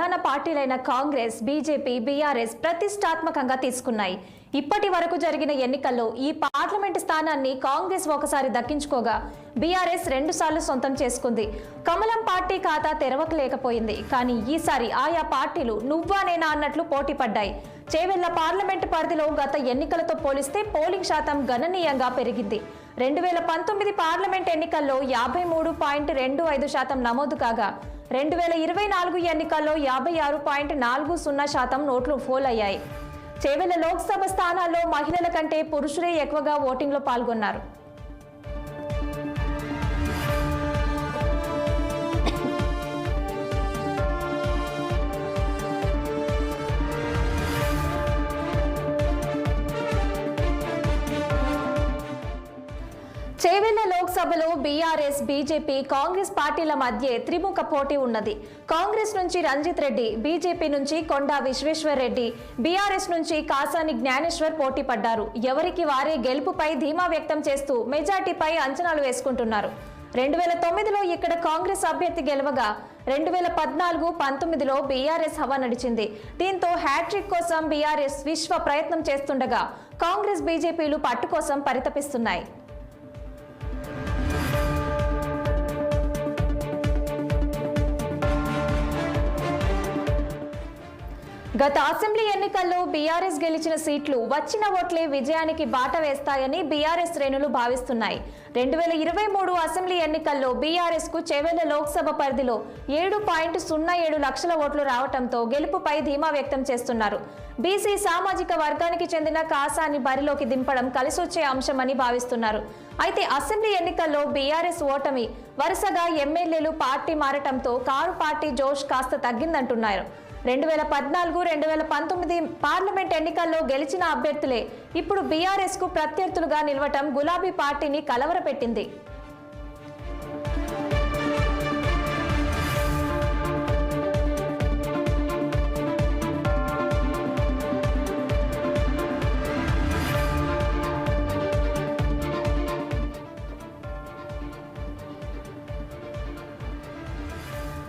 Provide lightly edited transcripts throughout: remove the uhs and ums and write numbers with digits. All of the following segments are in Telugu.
ప్రధాన పార్టీలైన కాంగ్రెస్, బీజేపీ, బీఆర్ఎస్ ప్రతిష్టాత్మకంగా తీసుకున్నాయి. ఇప్పటి వరకు జరిగిన ఎన్నికల్లో ఈ పార్లమెంటు స్థానాన్ని కాంగ్రెస్ ఒకసారి దక్కించుకోగా బీఆర్ఎస్ 2 సార్లు సొంతం చేసుకుంది. కమలం పార్టీ ఖాతా తెరవకలేకపోయింది. కానీ ఈసారి ఆయా పార్టీలు నువ్వా నేనా అన్నట్లు పోటీ పడ్డాయి. చేవెళ్ల పార్లమెంటు పరిధిలో గత ఎన్నికలతో పోలిస్తే పోలింగ్ శాతం గణనీయంగా పెరిగింది. 2019 పార్లమెంట్ ఎన్నికల్లో 53.25% నమోదు కాగా 2024 ఎన్నికల్లో 56.40% నోట్లు పోలయ్యాయి. చేవెళ్ల లోక్సభ స్థానాల్లో మహిళల కంటే పురుషులే ఎక్కువగా ఓటింగ్లో పాల్గొన్నారు. చేవెళ్ల లోక్సభలో బీఆర్ఎస్, బీజేపీ, కాంగ్రెస్ పార్టీల మధ్య త్రిముఖ పోటీ ఉన్నది. కాంగ్రెస్ నుంచి రంజిత్ రెడ్డి, బీజేపీ నుంచి కొండా విశ్వేశ్వర్ రెడ్డి, బీఆర్ఎస్ నుంచి కాసాని జ్ఞానేశ్వర్ పోటీ పడ్డారు. ఎవరికి వారే గెలుపుపై ధీమా వ్యక్తం చేస్తూ మెజార్టీపై అంచనాలు వేసుకుంటున్నారు. 2009లో ఇక్కడ కాంగ్రెస్ అభ్యర్థి గెలవగా 2014-19లో బీఆర్ఎస్ హవా నడిచింది. దీంతో హ్యాట్రిక్ కోసం బీఆర్ఎస్ విశ్వ ప్రయత్నం చేస్తుండగా కాంగ్రెస్, బీజేపీలు పట్టు కోసం పరితపిస్తున్నాయి. గత అసెంబ్లీ ఎన్నికల్లో బీఆర్ఎస్ గెలిచిన సీట్లు వచ్చిన ఓట్లే విజయానికి బాట వేస్తాయని బీఆర్ఎస్ శ్రేణులు భావిస్తున్నాయి. 2023 అసెంబ్లీ ఎన్నికల్లో బీఆర్ఎస్ కు చేవెళ్ల లోక్సభ పరిధిలో 7.07 లక్షల ఓట్లు రావడంతో గెలుపుపై ధీమా వ్యక్తం చేస్తున్నారు. బీసీ సామాజిక వర్గానికి చెందిన కాసాని బరిలోకి దింపడం కలిసొచ్చే అంశమని భావిస్తున్నారు. అయితే అసెంబ్లీ ఎన్నికల్లో బీఆర్ఎస్ ఓటమి వరుసగా ఎమ్మెల్యేలు పార్టీ మారటంతో కారు పార్టీ జోష్ కాస్త తగ్గిందంటున్నారు. 2014-2019 పార్లమెంట్ ఎన్నికల్లో గెలిచిన అభ్యర్థులే ఇప్పుడు బీఆర్ఎస్ కు ప్రత్యర్థులుగా నిలవటం గులాబీ పార్టీని కలవరపెట్టింది.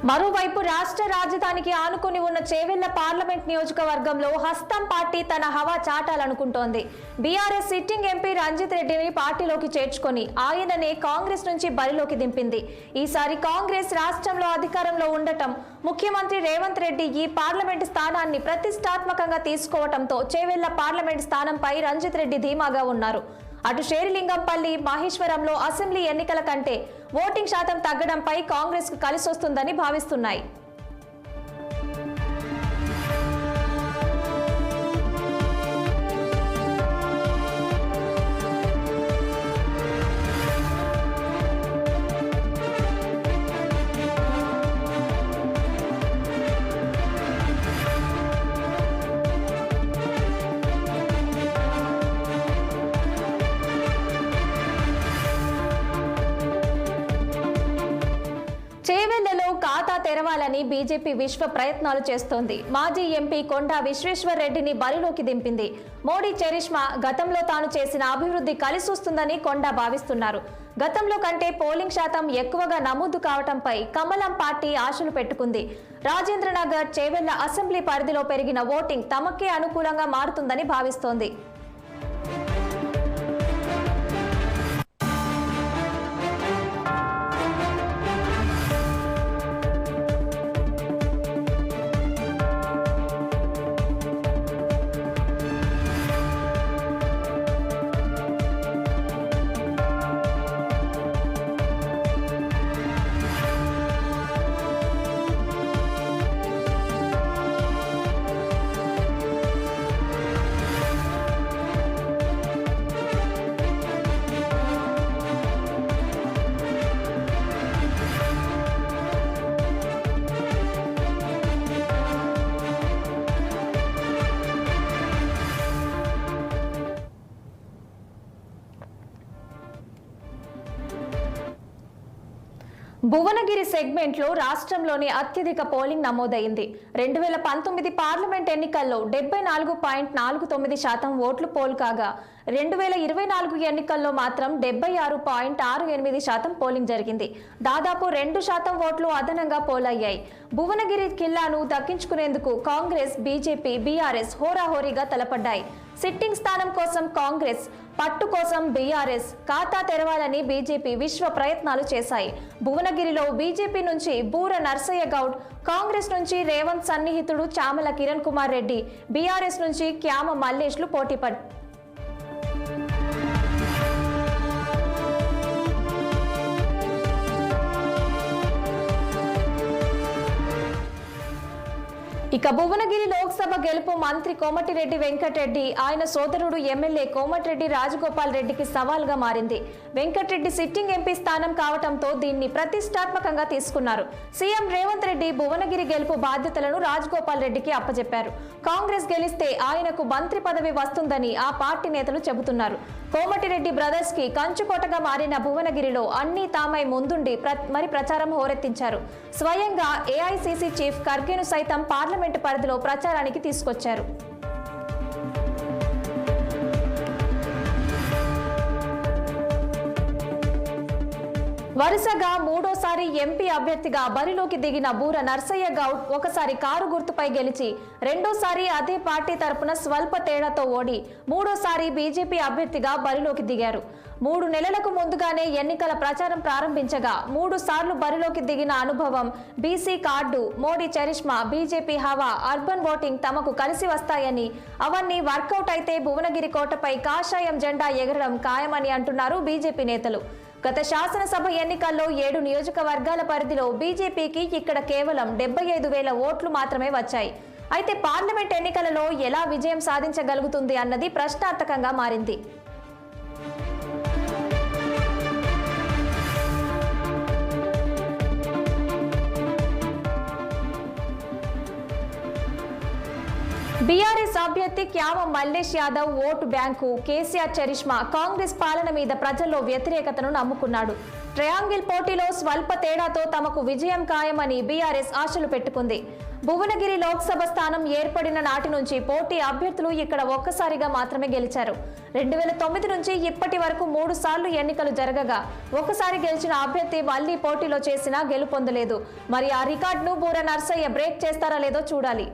మరోవైపు రాష్ట్ర రాజధానికి ఆనుకుని ఉన్న చేవెళ్ల పార్లమెంట్ నియోజకవర్గంలో హస్తం పార్టీ తన హవా చాటాలనుకుంటోంది. బీఆర్ఎస్ సిట్టింగ్ ఎంపీ రంజిత్ రెడ్డిని పార్టీలోకి చేర్చుకొని ఆయననే కాంగ్రెస్ నుంచి బరిలోకి దింపింది. ఈసారి కాంగ్రెస్ రాష్ట్రంలో అధికారంలో ఉండటం, ముఖ్యమంత్రి రేవంత్ రెడ్డి ఈ పార్లమెంటు స్థానాన్ని ప్రతిష్టాత్మకంగా తీసుకోవడంతో చేవెళ్ల పార్లమెంట్ స్థానంపై రంజిత్ రెడ్డి ధీమాగా ఉన్నారు. అటు షేరిలింగంపల్లి, మహేశ్వరంలో అసెంబ్లీ ఎన్నికల కంటే ఓటింగ్ శాతం తగ్గడంపై కాంగ్రెస్ కు కలిసొస్తుందని భావిస్తున్నాయి. చేవెళ్లలో ఖాతా తెరవాలని బీజేపీ విశ్వ ప్రయత్నాలు చేస్తోంది. మాజీ ఎంపీ కొండా విశ్వేశ్వర్ రెడ్డిని బరిలోకి దింపింది. మోడీ చరిష్మా, గతంలో తాను చేసిన అభివృద్ధి కలిసొస్తుందని కొండా భావిస్తున్నారు. గతంలో కంటే పోలింగ్ శాతం ఎక్కువగా నమోదు కావడంపై కమలం పార్టీ ఆశలు పెట్టుకుంది. రాజేంద్రనగర్, చేవెళ్ల అసెంబ్లీ పరిధిలో పెరిగిన ఓటింగ్ తమకే అనుకూలంగా మారుతుందని భావిస్తోంది. భువనగిరి సెగ్మెంట్లో రాష్ట్రంలోని అత్యధిక పోలింగ్ నమోదైంది. 2019 పార్లమెంట్ ఎన్నికల్లో 74.49% ఓట్లు పోల్ కాగా 2024 ఎన్నికల్లో మాత్రం 76.68% పోలింగ్ జరిగింది. దాదాపు 2% ఓట్లు అదనంగా పోలయ్యాయి. భువనగిరి కిల్లాను దక్కించుకునేందుకు కాంగ్రెస్, బీజేపీ, బీఆర్ఎస్ హోరాహోరీగా తలపడ్డాయి. సిట్టింగ్ స్థానం కోసం కాంగ్రెస్, పట్టు కోసం బీఆర్ఎస్ ఖాతా తెరవాలని బీజేపీ విశ్వ ప్రయత్నాలు చేశాయి. భువనగిరిలో బీజేపీ నుంచి బూర నర్సయ్య గౌడ్, కాంగ్రెస్ నుంచి రేవంత్ సన్నిహితుడు చామల కిరణ్ కుమార్ రెడ్డి, బీఆర్ఎస్ నుంచి క్యామ మల్లేష్లు పోటీపడ్డారు. ఇక భువనగిరి లోక్సభ గెలుపు మంత్రి కోమటిరెడ్డి వెంకటరెడ్డి, ఆయన సోదరుడు ఎమ్మెల్యే కోమటిరెడ్డి రాజగోపాల్ రెడ్డికి సవాల్గా మారింది. వెంకటరెడ్డి సిట్టింగ్ ఎంపీ స్థానం కావడంతో దీన్ని ప్రతిష్టాత్మకంగా తీసుకున్నారు. సీఎం రేవంత్ రెడ్డి భువనగిరి గెలుపు బాధ్యతలను రాజగోపాల్ రెడ్డికి అప్పచెప్పారు. కాంగ్రెస్ గెలిస్తే ఆయనకు మంత్రి పదవి వస్తుందని ఆ పార్టీ నేతలు చెబుతున్నారు. కోమటిరెడ్డి బ్రదర్స్ కి కంచుకోటగా మారిన భువనగిరిలో అన్ని తామై ముందుండి మరి ప్రచారం హోరెత్తించారు. స్వయంగా ఏఐసీసీ చీఫ్ ఖర్గేను సైతం పార్లమెంట్ పరిధిలో ప్రచారానికి తీసుకొచ్చారు. వరుసగా మూడోసారి ఎంపీ అభ్యర్థిగా బరిలోకి దిగిన బూర నర్సయ్య గౌడ్ ఒకసారి కారు గుర్తుపై గెలిచి, రెండోసారి అదే పార్టీ తరపున స్వల్ప తేడాతో ఓడి మూడోసారి బీజేపీ అభ్యర్థిగా బరిలోకి దిగారు. 3 నెలలకు ముందుగానే ఎన్నికల ప్రచారం ప్రారంభించగా 3 సార్లు బరిలోకి దిగిన అనుభవం, BC card, Modi charisma, BJP హవా, అర్బన్ ఓటింగ్ తమకు కలిసి వస్తాయని, అవన్నీ వర్కౌట్ అయితే భువనగిరి కోటపై కాషాయం జెండా ఎగరడం ఖాయమని అంటున్నారు బీజేపీ నేతలు. గత శాసనసభ ఎన్నికల్లో 7 నియోజకవర్గాల పరిధిలో బీజేపీకి ఇక్కడ కేవలం 75,000 ఓట్లు మాత్రమే వచ్చాయి. అయితే పార్లమెంట్ ఎన్నికలలో ఎలా విజయం సాధించగలుగుతుంది అన్నది ప్రశ్నార్థకంగా మారింది. బీఆర్ఎస్ అభ్యర్థి Kyama Mallesh Yadav vote bank KCR charisma, Congress పాలన మీద ప్రజల్లో వ్యతిరేకతను నమ్ముకున్నాడు. ట్రయాంగిల్ పోటీలో స్వల్ప తేడాతో తమకు విజయం ఖాయమని బీఆర్ఎస్ ఆశలు పెట్టుకుంది. భువనగిరి లోక్సభ స్థానం ఏర్పడిన నాటి నుంచి పోటీ అభ్యర్థులు ఇక్కడ ఒక్కసారిగా మాత్రమే గెలిచారు. 2009 నుంచి ఇప్పటి వరకు 3 సార్లు ఎన్నికలు జరగగా ఒకసారి గెలిచిన అభ్యర్థి మళ్లీ పోటీలో చేసినా గెలుపొందలేదు. మరి ఆ రికార్డును బూర నర్సయ్య బ్రేక్ చేస్తారా లేదో చూడాలి.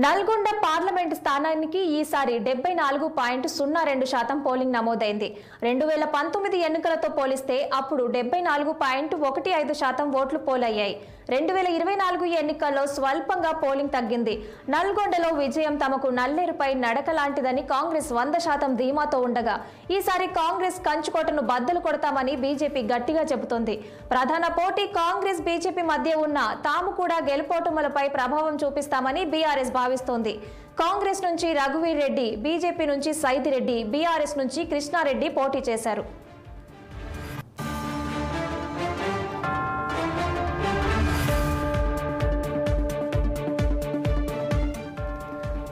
నల్గొండ పార్లమెంటు స్థానానికి ఈసారి 74.02% పోలింగ్ నమోదైంది. 2019 ఎన్నికలతో పోలిస్తే అప్పుడు 74.15% ఓట్లు పోలయ్యాయి. 2024 ఎన్నికల్లో స్వల్పంగా పోలింగ్ తగ్గింది. నల్గొండలో విజయం తమకు నల్లేరుపై నడక లాంటిదని కాంగ్రెస్ 100% ధీమాతో ఉండగా, ఈసారి కాంగ్రెస్ కంచుకోటను బద్దలు కొడతామని బీజేపీ గట్టిగా చెబుతోంది. ప్రధాన పోటీ కాంగ్రెస్, బీజేపీ మధ్య ఉన్న తాము కూడా గెలుపోటములపై ప్రభావం చూపిస్తామని బీఆర్ఎస్ భావిస్తోంది. కాంగ్రెస్ నుంచి రఘువీర్ రెడ్డి, బీజేపీ నుంచి సైదిరెడ్డి, బీఆర్ఎస్ నుంచి కృష్ణారెడ్డి పోటీ చేశారు.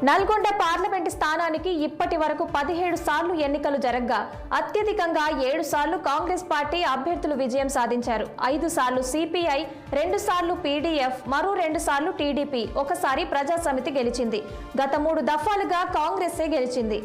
నల్గొండ పార్లమెంటు స్థానానికి ఇప్పటి వరకు 17 సార్లు ఎన్నికలు జరగగా అత్యధికంగా 7 సార్లు కాంగ్రెస్ పార్టీ అభ్యర్థులు విజయం సాధించారు. 5 సార్లు సిపిఐ, 2 సార్లు పీడీఎఫ్, మరో 2 సార్లు టీడీపీ, ఒకసారి ప్రజాసమితి గెలిచింది. గత 3 దఫాలుగా కాంగ్రెసే గెలిచింది.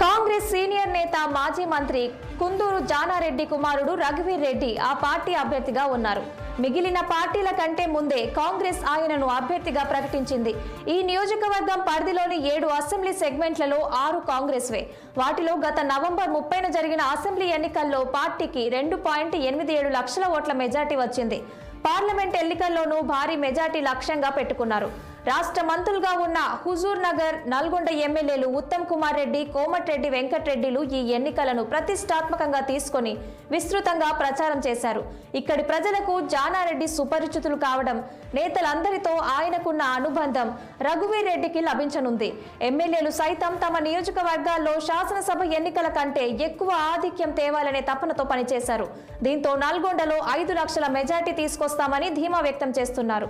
కాంగ్రెస్ సీనియర్ నేత, మాజీ మంత్రి కుందూరు జానారెడ్డి కుమారుడు రఘువీర్ రెడ్డి ఆ పార్టీ అభ్యర్థిగా ఉన్నారు. మిగిలిన పార్టీల కంటే ముందే కాంగ్రెస్ ఆయనను అభ్యర్థిగా ప్రకటించింది. ఈ నియోజకవర్గం పరిధిలోని 7 అసెంబ్లీ సెగ్మెంట్లలో 6 కాంగ్రెస్వే. వాటిలో గత నవంబర్ 30న జరిగిన అసెంబ్లీ ఎన్నికల్లో పార్టీకి 2.87 లక్షల ఓట్ల మెజార్టీ వచ్చింది. పార్లమెంట్ ఎన్నికల్లోనూ భారీ మెజార్టీ లక్ష్యంగా పెట్టుకున్నారు. రాష్ట్ర మంత్రులుగా ఉన్న హుజూర్ నగర్, నల్గొండ ఎమ్మెల్యేలు ఉత్తమ్ కుమార్ రెడ్డి, కోమటిరెడ్డి వెంకటరెడ్డిలు ఈ ఎన్నికలను ప్రతిష్టాత్మకంగా తీసుకొని విస్తృతంగా ప్రచారం చేశారు. ఇక్కడి ప్రజలకు జానారెడ్డి సుపరిచితులు కావడం, నేతలందరితో ఆయనకున్న అనుబంధం రఘువీర్ రెడ్డికి లభించనుంది. ఎమ్మెల్యేలు సైతం తమ నియోజకవర్గాల్లో శాసనసభ ఎన్నికల కంటే ఎక్కువ ఆధిక్యం తేవాలనే తపనతో పనిచేశారు. దీంతో నల్గొండలో 5 లక్షల మెజార్టీ తీసుకొస్తామని ధీమా వ్యక్తం చేస్తున్నారు.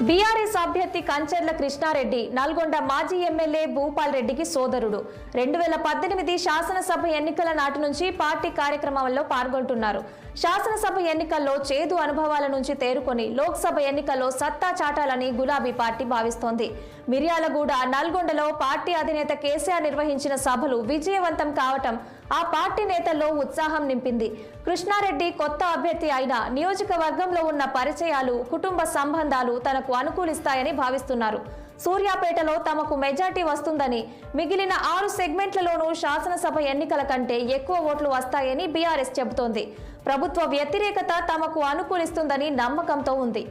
బీఆర్ఎస్ అభ్యర్థి కంచర్ల కృష్ణారెడ్డి నల్గొండ మాజీ ఎమ్మెల్యే భూపాల్ రెడ్డికి సోదరుడు. 2018 శాసనసభ ఎన్నికల నాటి నుంచి పార్టీ కార్యక్రమాల్లో పాల్గొంటున్నారు. శాసనసభ ఎన్నికల్లో చేదు అనుభవాల నుంచి తేరుకొని లోక్సభ ఎన్నికల్లో సత్తా చాటాలని గులాబీ పార్టీ భావిస్తోంది. మిర్యాలగూడ, నల్గొండలో పార్టీ అధినేత కేసీఆర్ నిర్వహించిన సభలు విజయవంతం కావటం ఆ పార్టీ నేతల్లో ఉత్సాహం నింపింది. కృష్ణారెడ్డి కొత్త అభ్యర్థి అయినా నియోజకవర్గంలో ఉన్న పరిచయాలు, కుటుంబ సంబంధాలు తనకు అనుకూలిస్తాయని భావిస్తున్నారు. సూర్యాపేటలో తమకు మెజార్టీ వస్తుందని, మిగిలిన 6 సెగ్మెంట్లలోనూ శాసనసభ ఎన్నికల కంటే ఎక్కువ ఓట్లు వస్తాయని బీఆర్ఎస్ చెబుతోంది. ప్రభుత్వ వ్యతిరేకత తమకు అనుకూలిస్తుందని నమ్మకంతో ఉంది.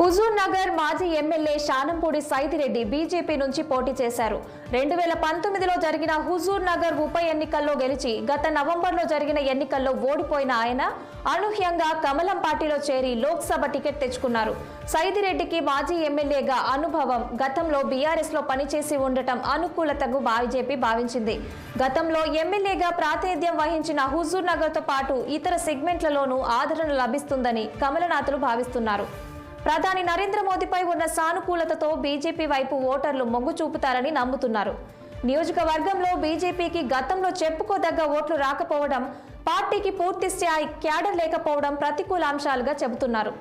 హుజూర్ నగర్ మాజీ ఎమ్మెల్యే శానంపూడి సైదిరెడ్డి బీజేపీ నుంచి పోటీ చేశారు. 2019లో జరిగిన హుజూర్ నగర్ ఉప ఎన్నికల్లో గెలిచి గత నవంబర్లో జరిగిన ఎన్నికల్లో ఓడిపోయిన ఆయన అనూహ్యంగా కమలం పార్టీలో చేరి లోక్సభ టికెట్ తెచ్చుకున్నారు. సైదిరెడ్డికి మాజీ ఎమ్మెల్యేగా అనుభవం, గతంలో బీఆర్ఎస్లో పనిచేసి ఉండటం అనుకూలతకు బీజేపీ భావించింది. గతంలో ఎమ్మెల్యేగా ప్రాతినిధ్యం వహించిన హుజూర్ నగర్తో పాటు ఇతర సెగ్మెంట్లలోనూ ఆదరణ లభిస్తుందని కమలనాథులు భావిస్తున్నారు. ప్రధాని నరేంద్ర మోదీపై ఉన్న సానుకూలతతో బీజేపీ వైపు ఓటర్లు మొగ్గు చూపుతారని నమ్ముతున్నారు. నియోజకవర్గంలో బీజేపీకి గతంలో చెప్పుకోదగ్గ ఓట్లు రాకపోవడం, పార్టీకి పూర్తి స్థాయి క్యాడర్ లేకపోవడం ప్రతికూల అంశాలుగా చెబుతున్నారు.